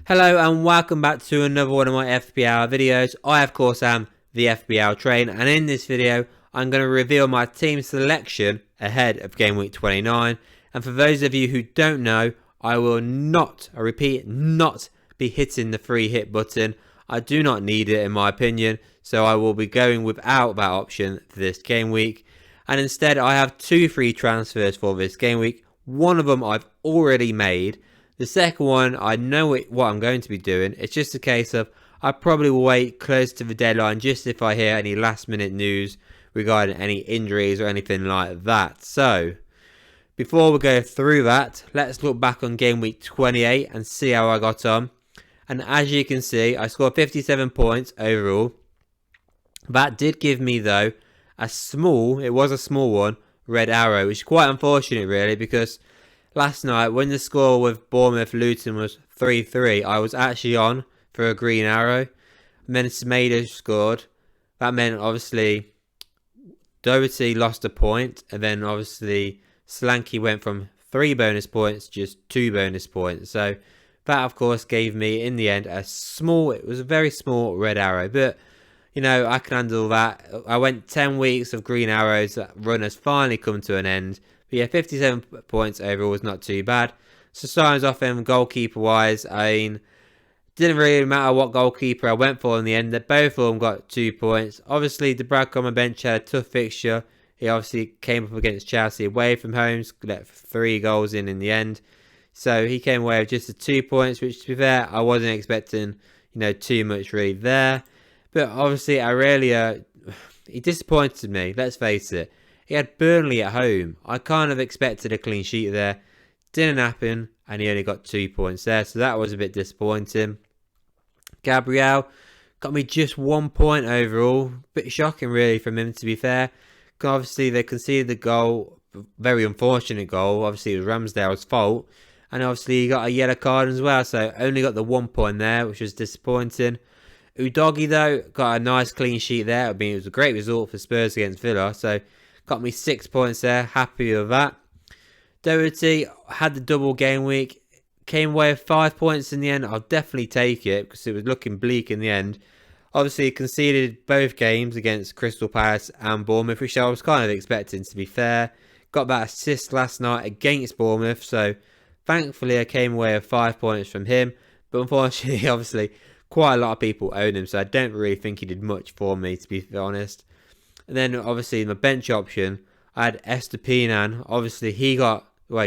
Hello and welcome back to another one of my FPL videos. I of course am the FPL train, and in this video I'm going to reveal my team selection ahead of game week 29. And for those of you who don't know, I will not, I repeat, not be hitting the free hit button. I do not need it in my opinion, so I will be going without that option for this game week. And instead I have two free transfers for this game week. One of them I've already made. The second one, I know what I'm going to be doing. It's just a case of I probably will wait close to the deadline just if I hear any last minute news regarding any injuries or anything like that. So, before we go through that, let's look back on game week 28 and see how I got on. And as you can see, I scored 57 points overall. That did give me, though, a small one, red arrow, which is quite unfortunate really, because last night, when the score with Bournemouth-Luton was 3-3, I was actually on for a green arrow. And then Semedo scored. That meant, obviously, Doherty lost a point. And then, obviously, Solanke went from 3 bonus points to just 2 bonus points. So, that, of course, gave me, in the end, it was a very small red arrow. But, you know, I can handle that. I went 10 weeks of green arrows. That run has finally come to an end. But yeah, 57 points overall was not too bad. So starting off him goalkeeper wise, I mean, didn't really matter what goalkeeper I went for in the end. Both of them got 2 points. Obviously, Dubravka on my bench had a tough fixture. He obviously came up against Chelsea away from home, let 3 goals in the end. So he came away with just the 2 points, which to be fair, I wasn't expecting, too much really there. But obviously, he disappointed me, let's face it. He had Burnley at home. I kind of expected a clean sheet there. Didn't happen, and he only got 2 points there, so that was a bit disappointing. Gabriel got me just 1 point overall. Bit shocking, really, from him, to be fair. Obviously, they conceded the goal, very unfortunate goal. Obviously, it was Ramsdale's fault, and obviously, he got a yellow card as well, so only got the 1 point there, which was disappointing. Udogie, though, got a nice clean sheet there. I mean, it was a great result for Spurs against Villa, so got me 6 points there. Happy with that. Doherty had the double game week. Came away with 5 points in the end. I'll definitely take it because it was looking bleak in the end. Obviously, conceded both games against Crystal Palace and Bournemouth, which I was kind of expecting, to be fair. Got that assist last night against Bournemouth. So, thankfully, I came away with 5 points from him. But unfortunately, obviously, quite a lot of people own him. So, I don't really think he did much for me, to be honest. And then, obviously, in my bench option, I had Estupiñán. Obviously, he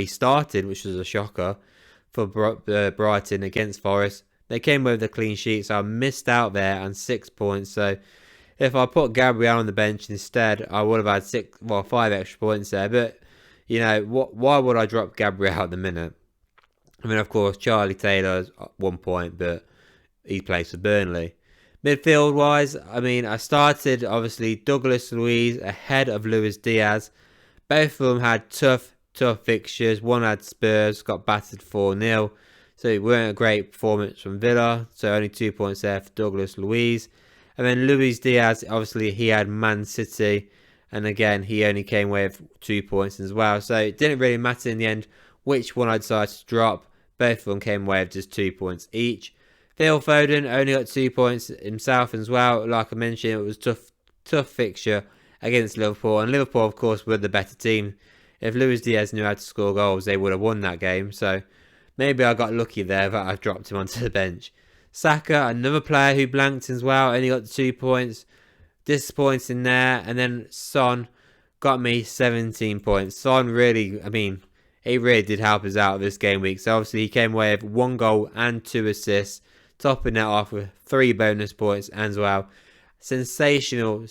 started, which was a shocker for Brighton against Forest. They came with a clean sheet, so I missed out there and 6 points. So, if I put Gabriel on the bench instead, I would have had 5 extra points there. But, why would I drop Gabriel at the minute? I mean, of course, Charlie Taylor's 1 point, but he plays for Burnley. Midfield wise, I mean, I started obviously Douglas Luiz ahead of Luis Diaz. Both of them had tough fixtures. One had Spurs, got battered 4-0. So it weren't a great performance from Villa. So only 2 points there for Douglas Luiz. And then Luis Diaz, obviously he had Man City. And again, he only came away with 2 points as well. So it didn't really matter in the end which one I decided to drop. Both of them came away with just 2 points each. Phil Foden only got 2 points himself as well. Like I mentioned, it was tough fixture against Liverpool. And Liverpool, of course, were the better team. If Luis Diaz knew how to score goals, they would have won that game. So maybe I got lucky there that I dropped him onto the bench. Saka, another player who blanked as well, only got 2 points. Disappointing there. And then Son got me 17 points. Son really, he really did help us out this game week. So obviously he came away with 1 goal and 2 assists. Topping that off with 3 bonus points as well. Sensational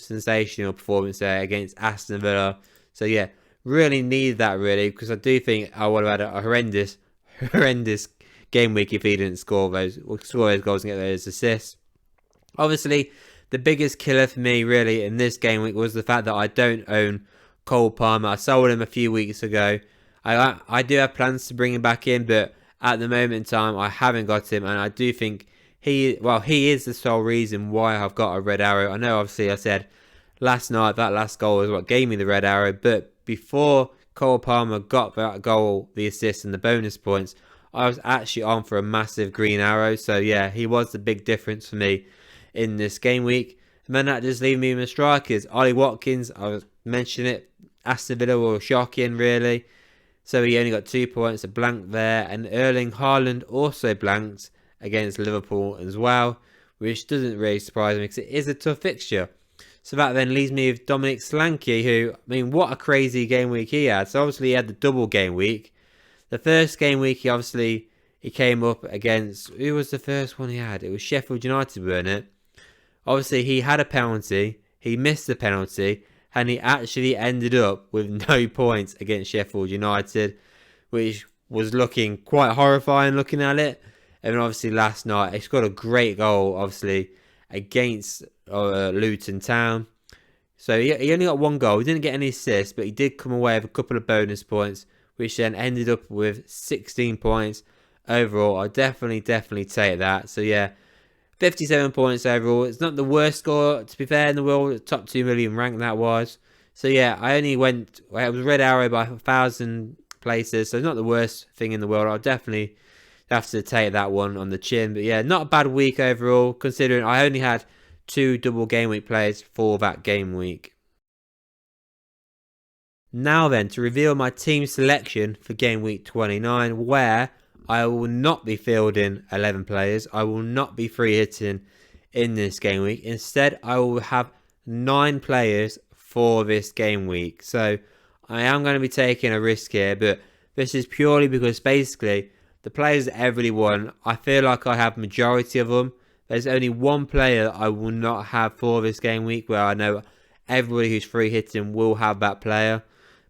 performance there against Aston Villa. So yeah, really needed that really, because I do think I would have had a horrendous game week if he didn't score those goals and get those assists. Obviously, the biggest killer for me really in this game week was the fact that I don't own Cole Palmer. I sold him a few weeks ago. I do have plans to bring him back in, but at the moment in time, I haven't got him, and I do think he is the sole reason why I've got a red arrow. I know, obviously, I said last night that last goal was what gave me the red arrow, but before Cole Palmer got that goal, the assist and the bonus points, I was actually on for a massive green arrow. So yeah, he was the big difference for me in this game week. And then that just leaves me with my strikers. Ollie Watkins, I was mentioning it, Aston Villa were shocking really. So he only got 2 points, a blank there. And Erling Haaland also blanked against Liverpool as well, which doesn't really surprise me because it is a tough fixture. So that then leaves me with Dominic Solanke, who, I mean, what a crazy game week he had. So obviously he had the double game week. The first game week, he came up against, who was the first one he had? It was Sheffield United, weren't it? Obviously he had a penalty, he missed the penalty, and he actually ended up with no points against Sheffield United, which was looking quite horrifying looking at it. And then obviously last night, he scored a great goal, obviously, against Luton Town. So he only got 1 goal. He didn't get any assists, but he did come away with a couple of bonus points, which then ended up with 16 points overall. I'll definitely take that. So yeah, 57 points overall. It's not the worst score, to be fair, in the world. Top 2 million rank that was. So yeah, I only went, it was red arrow by 1,000 places. So it's not the worst thing in the world. I'll definitely have to take that one on the chin. But yeah, not a bad week overall, considering I only had 2 double game week players for that game week. Now then, to reveal my team selection for game week 29, where I will not be fielding 11 players. I will not be free hitting in this game week. Instead, I will have 9 players for this game week. So I am going to be taking a risk here, but this is purely because basically the players that everybody won, I feel like I have majority of them. There's only 1 player I will not have for this game week, where I know everybody who's free hitting will have that player.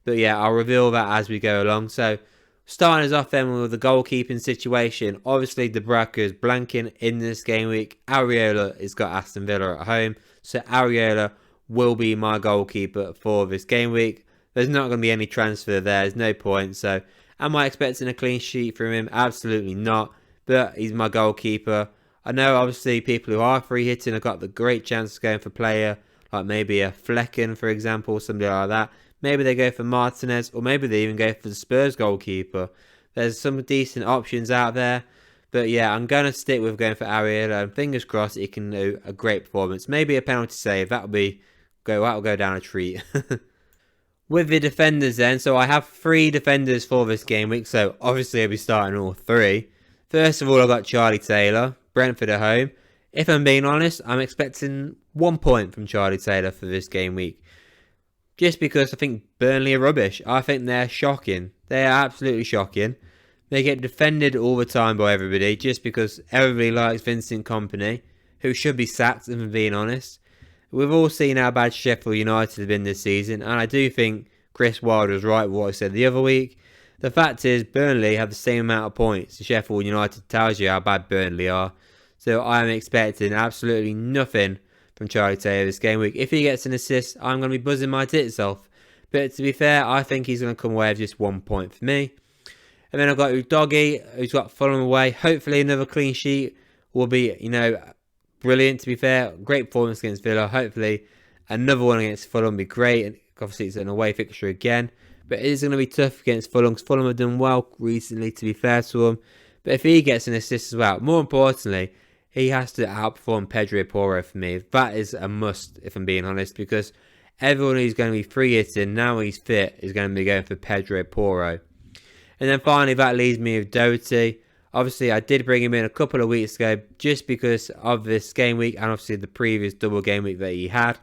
But yeah, I'll reveal that as we go along. So starting us off then with the goalkeeping situation. Obviously, the Bracker's blanking in this game week. Areola has got Aston Villa at home. So Areola will be my goalkeeper for this game week. There's not going to be any transfer there. There's no point. So am I expecting a clean sheet from him? Absolutely not. But he's my goalkeeper. I know obviously people who are free hitting have got the great chance of going for player like maybe a Flecken, for example, somebody like that. Maybe they go for Martinez, or maybe they even go for the Spurs goalkeeper. There's some decent options out there. But yeah, I'm going to stick with going for Areola, and fingers crossed he can do a great performance. Maybe a penalty save, that'll go down a treat. With the defenders then, so I have 3 defenders for this game week, so obviously I'll be starting all 3. First of all, I've got Charlie Taylor, Brentford at home. If I'm being honest, I'm expecting 1 point from Charlie Taylor for this game week. Just because I think Burnley are rubbish. I think they're shocking. They are absolutely shocking. They get defended all the time by everybody just because everybody likes Vincent Kompany, who should be sacked, if I'm being honest. We've all seen how bad Sheffield United have been this season, and I do think Chris Wilder was right with what I said the other week. The fact is, Burnley have the same amount of points. Sheffield United tells you how bad Burnley are. So I am expecting absolutely nothing from Charlie Taylor this game week. If he gets an assist, I'm going to be buzzing my tits off. But to be fair, I think he's going to come away with just 1 point for me. And then I've got Udogie, who's got Fulham away. Hopefully another clean sheet will be, brilliant, to be fair. Great performance against Villa. Hopefully another one against Fulham will be great. And obviously it's an away fixture again. But it is going to be tough against Fulham, because Fulham have done well recently, to be fair to him. But if he gets an assist as well, more importantly, he has to outperform Pedro Porro for me. That is a must, if I'm being honest, because everyone who's going to be free hitting, now he's fit, is going to be going for Pedro Porro. And then finally, that leaves me with Doherty. Obviously, I did bring him in a couple of weeks ago just because of this game week and obviously the previous double game week that he had.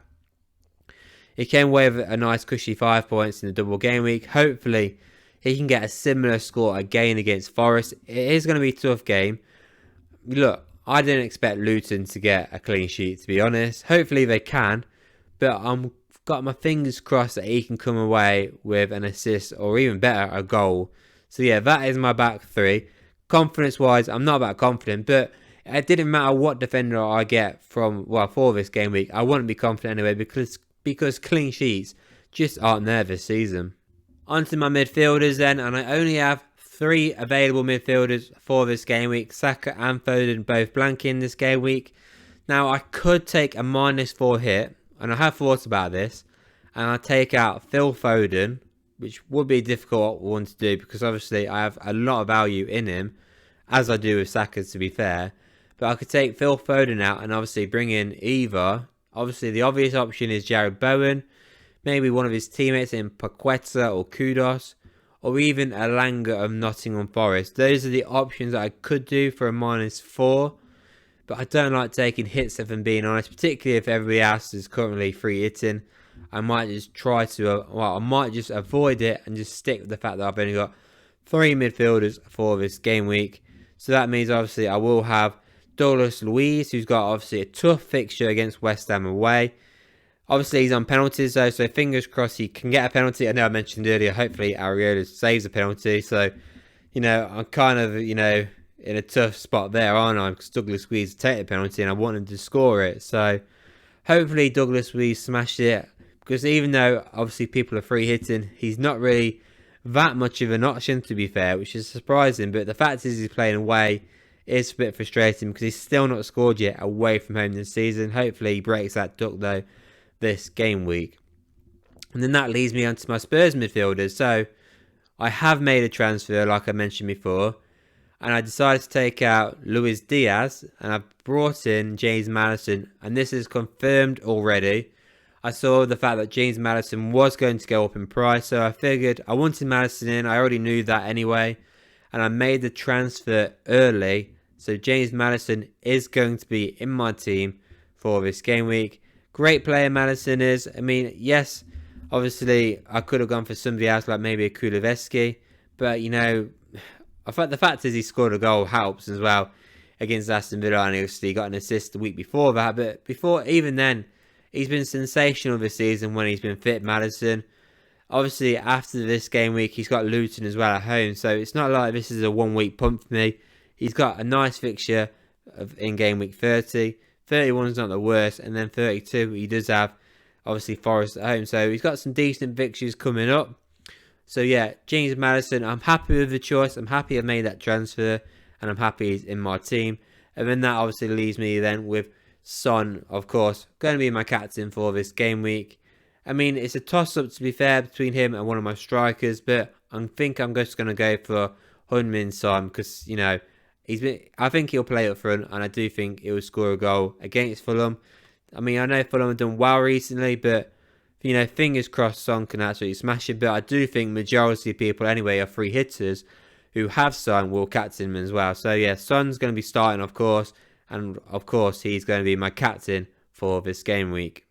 He came away with a nice cushy 5 points in the double game week. Hopefully, he can get a similar score again against Forest. It is going to be a tough game. Look, I didn't expect Luton to get a clean sheet, to be honest. Hopefully they can, but I've got my fingers crossed that he can come away with an assist or even better, a goal. So yeah, that is my back 3. Confidence-wise, I'm not that confident, but it didn't matter what defender I get for this game week. I wouldn't be confident anyway because clean sheets just aren't there this season. On to my midfielders then, and I only have 3 available midfielders for this game week. Saka and Foden both blanking this game week. Now, I could take a -4 hit, and I have thought about this, and I take out Phil Foden, which would be a difficult one to do because obviously I have a lot of value in him. as I do with Saka, to be fair. But I could take Phil Foden out and obviously bring in either. Obviously, the obvious option is Jared Bowen, maybe one of his teammates in Paqueta or Kudos, or even Elanga of Nottingham Forest. Those are the options that I could do for a -4. But I don't like taking hits, if I'm being honest, particularly if everybody else is currently free hitting. I might just I might just avoid it and just stick with the fact that I've only got 3 midfielders for this game week. So that means obviously I will have Douglas Luiz, who's got obviously a tough fixture against West Ham away. Obviously he's on penalties though, so fingers crossed he can get a penalty. I know I mentioned earlier, hopefully Areola saves a penalty. So, I'm kind of, in a tough spot there, aren't I? Because Douglas Luiz take the penalty and I want him to score it. So hopefully Douglas Luiz smashed it. Because even though obviously people are free hitting, he's not really that much of an option, to be fair, which is surprising. But the fact is he's playing away is a bit frustrating because he's still not scored yet away from home this season. Hopefully he breaks that duck though this game week. And then that leads me on to my Spurs midfielders. So I have made a transfer, like I mentioned before, and I decided to take out Luis Diaz, and I've brought in James Maddison, and this is confirmed already. I saw the fact that James Maddison was going to go up in price, so I figured I wanted Maddison in. I already knew that anyway, and I made the transfer early, so James Maddison is going to be in my team for this game week. Great player Maddison is. I mean, yes, obviously I could have gone for somebody else like maybe a Kuleveski, but I thought the fact is he scored a goal helps as well against Aston Villa, and obviously got an assist the week before that. But before even then, he's been sensational this season when he's been fit, Maddison. Obviously, after this game week, he's got Luton as well at home, so it's not like this is a 1 week pump for me. He's got a nice fixture in game week 30. 31 is not the worst, and then 32 he does have obviously Forest at home, so he's got some decent fixtures coming up. So yeah, James Maddison, I'm happy with the choice. I'm happy I made that transfer, and I'm happy he's in my team. And then that obviously leaves me then with Son, of course, going to be my captain for this game week. I mean, it's a toss-up, to be fair, between him and one of my strikers, but I think I'm just going to go for Heung-min Son because, I think he'll play up front, and I do think he'll score a goal against Fulham. I mean, I know Fulham have done well recently, but, fingers crossed Son can absolutely smash it. But I do think majority of people anyway are free hitters who have Son will captain him as well. So yeah, Son's going to be starting, of course, and of course he's going to be my captain for this game week.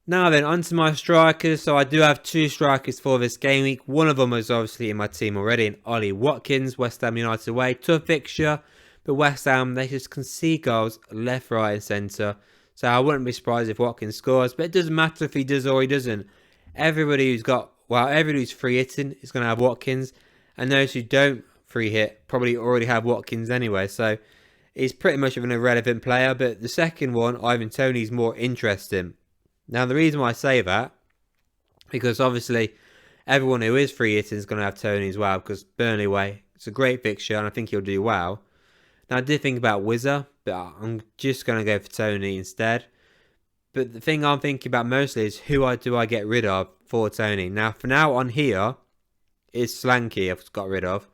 Now then, onto my strikers. So I do have 2 strikers for this game week. One of them is obviously in my team already, in Ollie Watkins, West Ham United away. Tough fixture, but West Ham, they just concede goals left, right and centre. So I wouldn't be surprised if Watkins scores, but it doesn't matter if he does or he doesn't. Everybody who's free hitting is going to have Watkins, and those who don't free hit probably already have Watkins anyway. So he's pretty much of an irrelevant player, but the second one, Ivan Toney, is more interesting. Now, the reason why I say that, because obviously everyone who is free hitting is going to have Toney as well, because Burnley away, it's a great fixture, and I think he'll do well. Now, I did think about Wizard, but I'm just going to go for Toney instead. But the thing I'm thinking about mostly is who do I get rid of for Toney. Now, for now on here, is Slanky I've got rid of.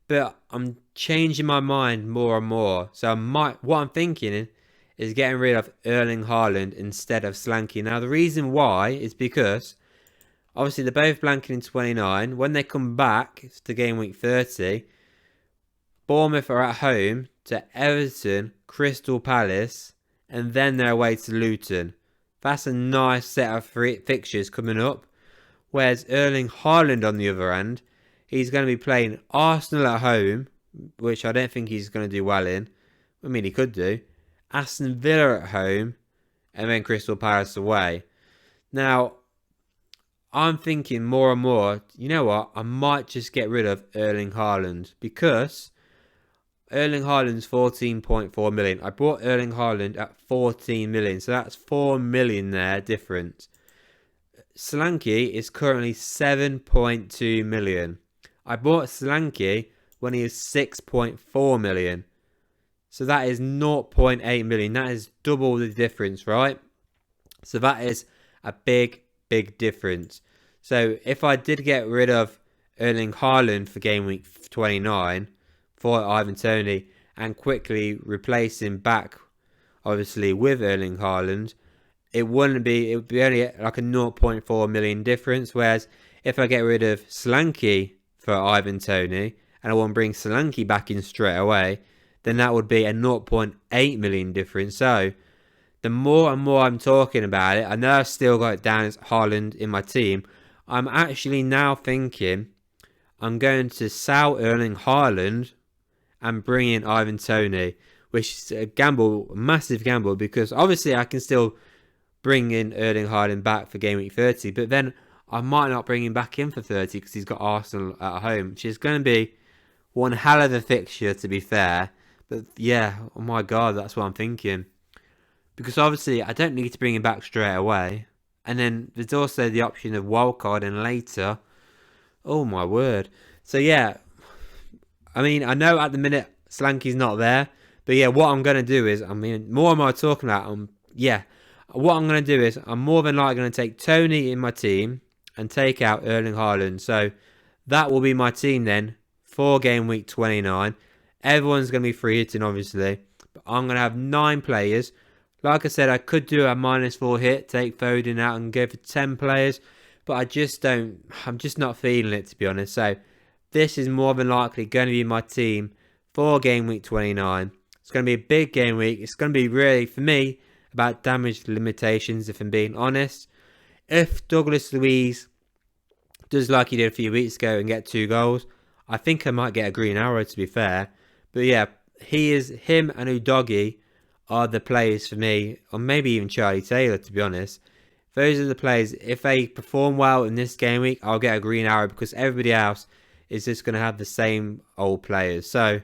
But I'm changing my mind more and more. So what I'm thinking is getting rid of Erling Haaland instead of Slanky. Now, the reason why is because, obviously, they're both blanking in 29. When they come back to game week 30, Bournemouth are at home to Everton, Crystal Palace, and then they're away to Luton. That's a nice set of fixtures coming up. Whereas Erling Haaland, on the other hand, he's going to be playing Arsenal at home, which I don't think he's going to do well in. I mean, he could do. Aston Villa at home, and then Crystal Palace away. Now, I'm thinking more and more, you know what, I might just get rid of Erling Haaland, because Erling Haaland's 14.4 million. I bought Erling Haaland at 14 million, so that's 4 million there difference. Slanky is currently 7.2 million. I bought Slanky when he was 6.4 million. So that is 0.8 million. That is double the difference, right? So that is a big, big difference. So if I did get rid of Erling Haaland for game week 29 for Ivan Toney and quickly replace him back, obviously, with Erling Haaland, it would be only like a 0.4 million difference. Whereas if I get rid of Solanke for Ivan Toney and I want to bring Solanke back in straight away, then that would be a 0.8 million difference. So the more and more I'm talking about it, I know I've still got it down as Haaland in my team. I'm actually now thinking I'm going to sell Erling Haaland and bring in Ivan Toney, which is a gamble, a massive gamble, because obviously I can still bring in Erling Haaland back for game week 30, but then I might not bring him back in for 30 because he's got Arsenal at home, which is going to be one hell of a fixture, to be fair. But yeah, oh my God, that's what I'm thinking. Because obviously I don't need to bring him back straight away. And then there's also the option of wildcarding later. Oh my word. So yeah, I mean, I know at the minute Solanke's not there. But yeah, what I'm going to do is, I mean, more am I talking about? What I'm going to do is, I'm more than likely going to take Toney in my team and take out Erling Haaland. So that will be my team then for game week 29. Everyone's going to be free hitting, obviously. But I'm going to have 9 players. Like I said, I could do a -4 hit, take Foden out and go for 10 players. But I'm just not feeling it, to be honest. So this is more than likely going to be my team for game week 29. It's going to be a big game week. It's going to be really, for me, about damage limitations, if I'm being honest. If Douglas Luiz does like he did a few weeks ago and get 2 goals, I think I might get a green arrow, to be fair. But yeah, him and Udogie are the players for me, or maybe even Charlie Taylor, to be honest. Those are the players. If they perform well in this game week, I'll get a green arrow because everybody else is just going to have the same old players. So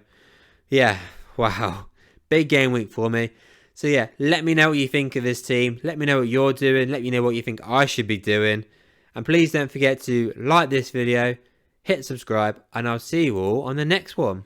yeah, wow, big game week for me. So yeah, let me know what you think of this team. Let me know what you're doing. Let me know what you think I should be doing. And please don't forget to like this video, hit subscribe, and I'll see you all on the next one.